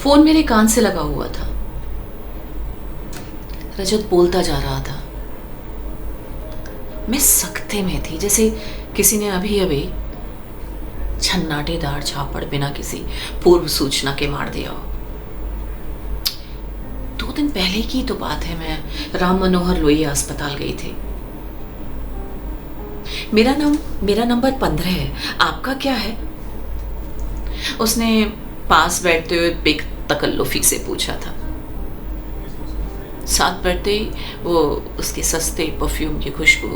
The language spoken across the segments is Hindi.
फोन मेरे कान से लगा हुआ था। रजत बोलता जा रहा था। मैं सख्ते में थी, जैसे किसी ने अभी अभी छन्नाटेदार झापड़ बिना किसी पूर्व सूचना के मार दिया हो। 2 दिन पहले की तो बात है, मैं राम मनोहर लोहिया अस्पताल गई थी। मेरा नंबर 15 है, आपका क्या है? उसने पास बैठते हुए बेक तकल्लुफी से पूछा था। साथ बैठते ही वो उसके सस्ते परफ्यूम की खुशबू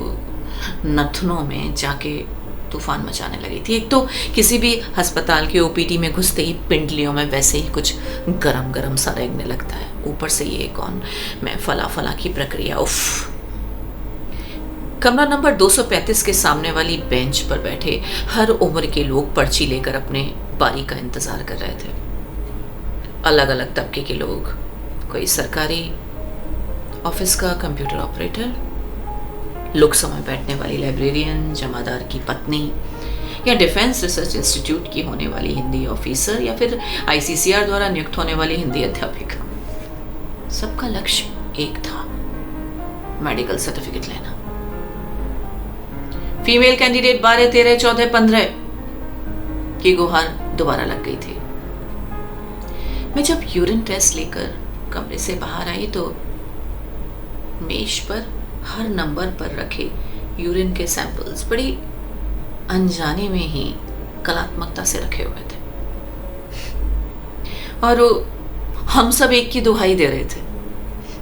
नथनों में जाके तूफान मचाने लगी थी। एक तो किसी भी अस्पताल के ओपीडी में घुसते ही पिंडलियों में वैसे ही कुछ गरम गरम सा रेंगने लगता है, ऊपर से ये कौन मैं फला फला की प्रक्रिया। उफ। कमरा नंबर 235 के सामने वाली बेंच पर बैठे हर उम्र के लोग पर्ची लेकर अपने बारी का इंतजार कर रहे थे। अलग अलग तबके के लोग, कोई सरकारी ऑफिस का कंप्यूटर ऑपरेटर, लोक समय बैठने वाली लाइब्रेरियन, जमादार की पत्नी, या डिफेंस रिसर्च इंस्टीट्यूट की होने वाली हिंदी ऑफिसर, या फिर आईसीसीआर द्वारा नियुक्त होने वाली हिंदी अध्यापिका। सबका लक्ष्य एक था, मेडिकल सर्टिफिकेट लेना। फीमेल कैंडिडेट 12, 13, 14, 15 की गुहार दोबारा लग गई थी। मैं जब यूरिन टेस्ट लेकर कमरे से बाहर आई तो मेज पर हर नंबर पर रखे यूरिन के सैंपल्स बड़ी अनजाने में ही कलात्मकता से रखे हुए थे, और हम सब एक की दुहाई दे रहे थे,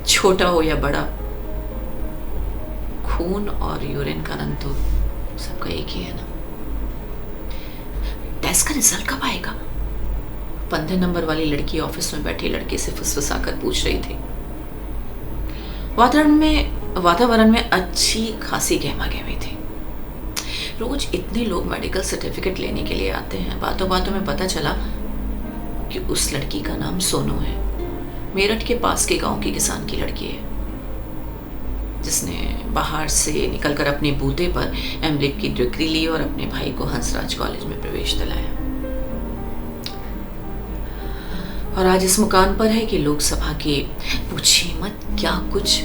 छोटा हो या बड़ा, खून और यूरिन का रंग तो सबका एक ही है ना। टेस्ट का रिजल्ट कब आएगा? 15 नंबर वाली लड़की ऑफिस में बैठे लड़के से फुसफुसाकर पूछ रही थी। वातावरण में अच्छी खासी गहमा गहमी थी। रोज इतने लोग मेडिकल सर्टिफिकेट लेने के लिए आते हैं। बातों बातों में पता चला कि उस लड़की का नाम सोनू है। मेरठ के पास के गांव की किसान की लड़की है, जिसने बाहर से निकलकर अपने बूते पर एमलिक की डिग्री ली और अपने भाई को हंसराज कॉलेज में प्रवेश दिलाया, और आज इस मुकाम पर है कि लोकसभा के पूछिए मत क्या कुछ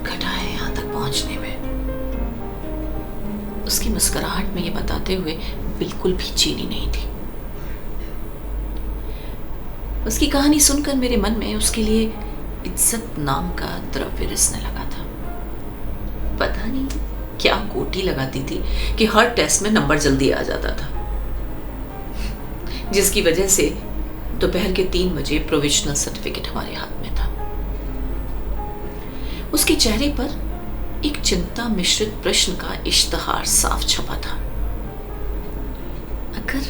घटा है यहां तक पहुंचने में। उसकी मुस्कुराहट में ये बताते हुए बिल्कुल भी चीनी नहीं थी। उसकी कहानी सुनकर मेरे मन में उसके लिए इज्जत नाम का द्रव्य रिसने लगा था। पता नहीं क्या कोटी लगाती थी कि हर टेस्ट में नंबर जल्दी आ जाता था, जिसकी वजह से दोपहर के 3 बजे प्रोविजनल सर्टिफिकेट हमारे हाथ में था। उसके चेहरे पर एक चिंता मिश्रित प्रश्न का इश्तहार साफ छपा था। अगर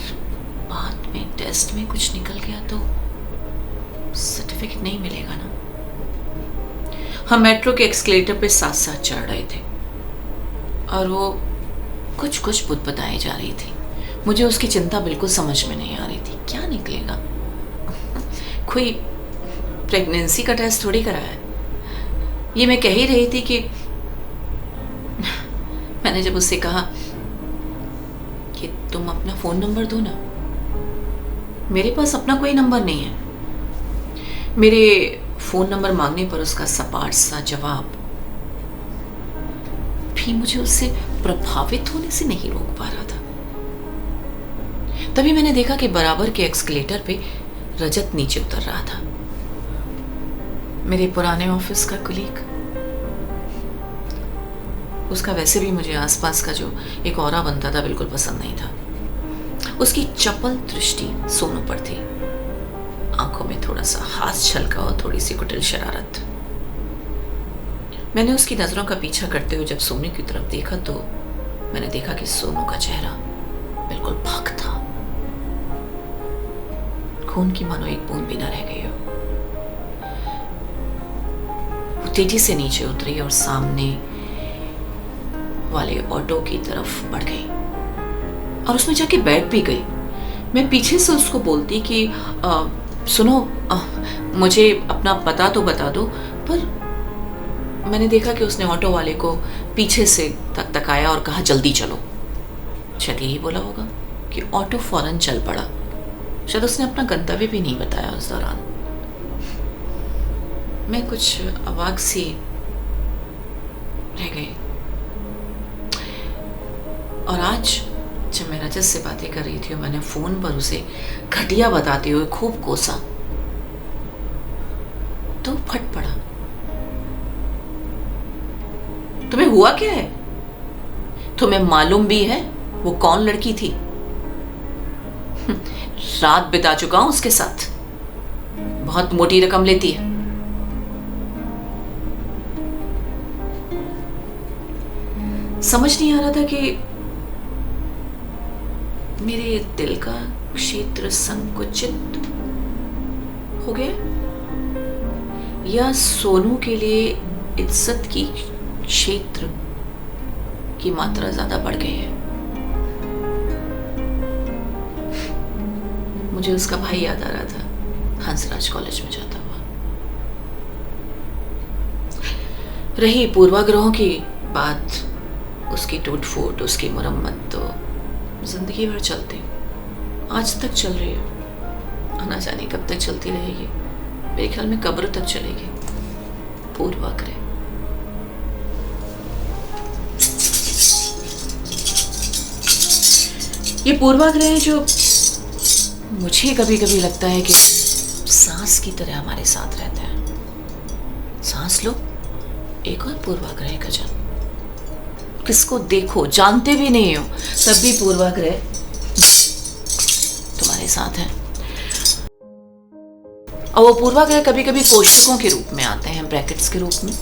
बाद में टेस्ट में कुछ निकल गया तो सर्टिफिकेट नहीं मिलेगा ना। हम मेट्रो के एक्सकेलेटर पे साथ साथ चढ़ रहे थे और वो कुछ कुछ बुदबुदाए जा रही थी। मुझे उसकी चिंता बिल्कुल समझ में नहीं आ रही थी। क्या निकलेगा? कोई प्रेगनेंसी का टेस्ट थोड़ी कराया है। ये मैं कह ही रही थी कि मैंने जब उससे कहा कि तुम अपना फोन नंबर दो ना, मेरे पास अपना कोई नंबर नहीं है। मेरे फोन नंबर मांगने पर उसका सपाट सा जवाब भी मुझे उससे प्रभावित होने से नहीं रोक पा रहा था। तभी मैंने देखा कि बराबर के एक्सकेलेटर पे रजत नीचे उतर रहा था, मेरे पुराने ऑफिस का कुलीग। उसका वैसे भी मुझे आसपास का जो एक औरा बनता था बिल्कुल पसंद नहीं था। उसकी चपल दृष्टि सोनू पर थी, आंखों में थोड़ा सा हास छलका और थोड़ी सी कुटिल शरारत। मैंने उसकी नजरों का पीछा करते हुए जब सोनू की तरफ देखा तो मैंने देखा कि सोनू का चेहरा बिल्कुल भाग था, खून की मानो एक बूंद भी न रह गई हो। वो तेजी से नीचे उतरी और सामने वाले ऑटो की तरफ बढ़ गई और उसमें जाके बैठ भी गई। मैं पीछे से उसको बोलती कि सुनो, मुझे अपना पता तो बता दो, पर मैंने देखा कि उसने ऑटो वाले को पीछे से तकाया और कहा जल्दी चलो। शायद यही बोला होगा कि ऑटो फौरन चल पड़ा। शायद उसने अपना गंतव्य भी नहीं बताया उस दौरान। मैं कुछ अवाक सी रह गई। और आज जब मैं रजत से बातें कर रही थी और मैंने फोन पर उसे घटिया बताते हुए खूब कोसा, तो फट पड़ा। तुम्हें हुआ क्या है? तुम्हें मालूम भी है वो कौन लड़की थी? रात बिता चुका हूं उसके साथ, बहुत मोटी रकम लेती है। समझ नहीं आ रहा था कि मेरे दिल का क्षेत्र संकुचित हो गया या सोनू के लिए इज्जत की क्षेत्र की मात्रा ज्यादा बढ़ गई है। मुझे उसका भाई याद आ रहा था, हंसराज कॉलेज में जाता हुआ। रही पूर्वाग्रहों की बात, उसकी टूट फूट, उसकी मुरम्मत तो जिंदगी भर चलती, आज तक चल रही है, ना जाने कब तक चलती रहेगी। मेरे ख्याल में कब्र तक चलेगी। पूर्वाग्रह, ये पूर्वाग्रह जो मुझे कभी कभी लगता है कि सांस की तरह हमारे साथ रहता है। सांस लो, एक और पूर्वाग्रह का जन्म। किसको देखो, जानते भी नहीं हो, तब भी पूर्वाग्रह तुम्हारे साथ है। और वो पूर्वाग्रह कभी कभी कोष्ठकों के रूप में आते हैं, ब्रैकेट्स के रूप में।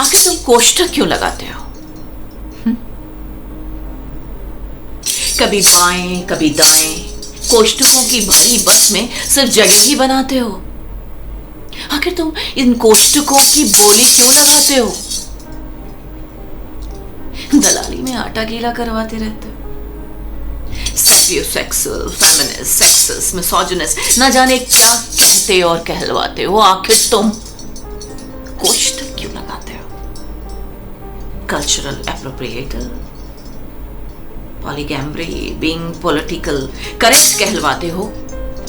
आखिर तुम कोष्ठक क्यों लगाते हो? कभी बाएं कभी दाएं, कोष्ठकों की भरी बस में सिर्फ जगह ही बनाते हो। आखिर तुम इन कोष्ठकों की बोली क्यों लगाते हो? दलाली में आटा गीला करवाते रहते हो। सेक्सुअल, फेमिनिस्ट, सेक्सिस्ट, मिसोजिनिस्ट, न जाने क्या कहते और कहलवाते हो। आखिर तुम कोष्ठक क्यों लगाते हो? कल्चरल एप्रोप्रिएटर, पॉलीगैम्ब्री, बीइंग पॉलिटिकल करेक्ट कहलवाते हो।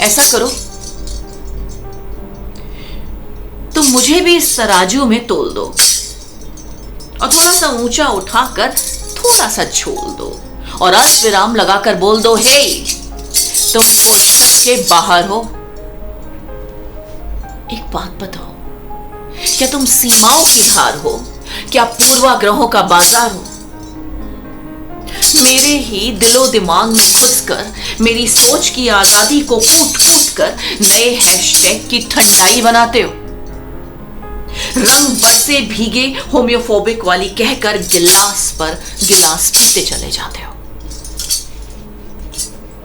ऐसा करो, तुम मुझे भी इस तराजू में तोल दो और थोड़ा सा ऊंचा उठाकर थोड़ा सा झोल दो और अल्प विराम लगाकर बोल दो, हे तुम कोष्ठक के बाहर हो। एक बात बताओ, क्या तुम सीमाओं की हार हो? क्या पूर्वाग्रहों का बाजार हो? मेरे ही दिलो दिमाग में घुसकर मेरी सोच की आजादी को कूट कूट कर नए हैशटैग की ठंडाई बनाते हो। रंग बरसे भीगे होम्योफोबिक वाली कहकर गिलास पर गिलास पीते चले जाते हो।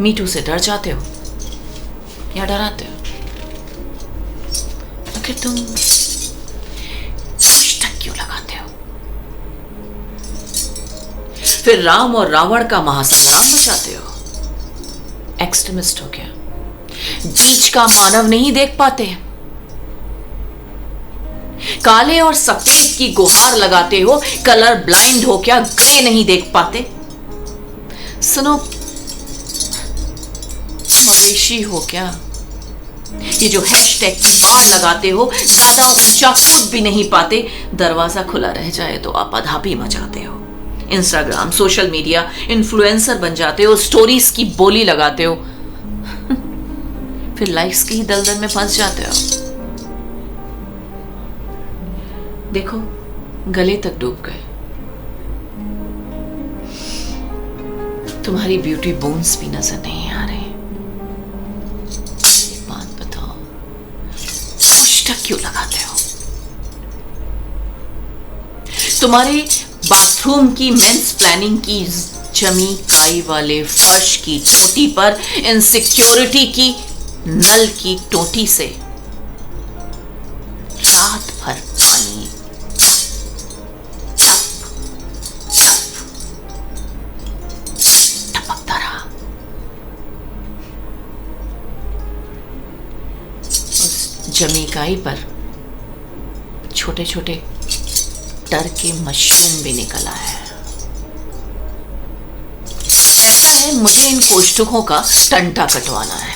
मीटू से डर जाते हो या डराते हो? आखिर तुम कोष्ठक क्यों लगाते हो? फिर राम और रावण का महासंग्राम मचाते हो। एक्सट्रीमिस्ट हो क्या? बीच का मानव नहीं देख पाते? काले और सफेद की गुहार लगाते हो। कलर ब्लाइंड हो क्या? ग्रे नहीं देख पाते? सुनो, मवेशी हो क्या? ये जो हैशटैग की बाढ़ लगाते हो, ज्यादा ऊंचा कूद भी नहीं पाते। दरवाजा खुला रह जाए तो आप आधापी मचाते हो। इंस्टाग्राम, सोशल मीडिया इन्फ्लुएंसर बन जाते हो, स्टोरीज की बोली लगाते हो, फिर लाइक्स की ही दलदल में फंस जाते हो। देखो, गले तक डूब गए। तुम्हारी ब्यूटी बोन्स भी नजर नहीं आ रहे। एक बात बताओ, कोष्ठक क्यों लगाते हो? तुम्हारे बाथरूम की मेंस प्लानिंग की जमी काई वाले फर्श की चोटी पर इनसिक्योरिटी की नल की टोटी से रात भर पानी टपकता रहा। उस जमी काई पर छोटे छोटे टर के मशरूम भी निकल आए। ऐसा है है मुझे इन कोष्ठकों का टंटा कटवाना है,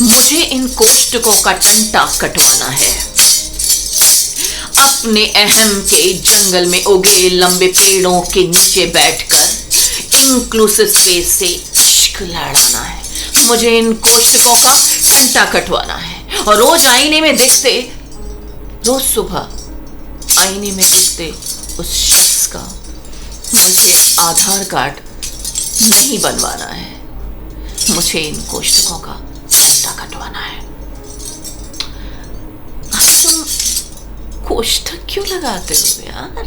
मुझे इन कोष्ठकों का टंटा कटवाना है। अपने अहम के जंगल में उगे लंबे पेड़ों के नीचे बैठकर इंक्लूसिव स्पेस से इश्क लड़ाना है, मुझे इन कोष्ठकों का टंटा कटवाना है। और रोज आईने में देखते, रोज सुबह आईने में देखते उस शख्स का मुझे आधार कार्ड नहीं बनवाना है, मुझे इन कोष्ठकों का टंटा कटवाना है। तुम कोष्ठक क्यों लगाते हो यार?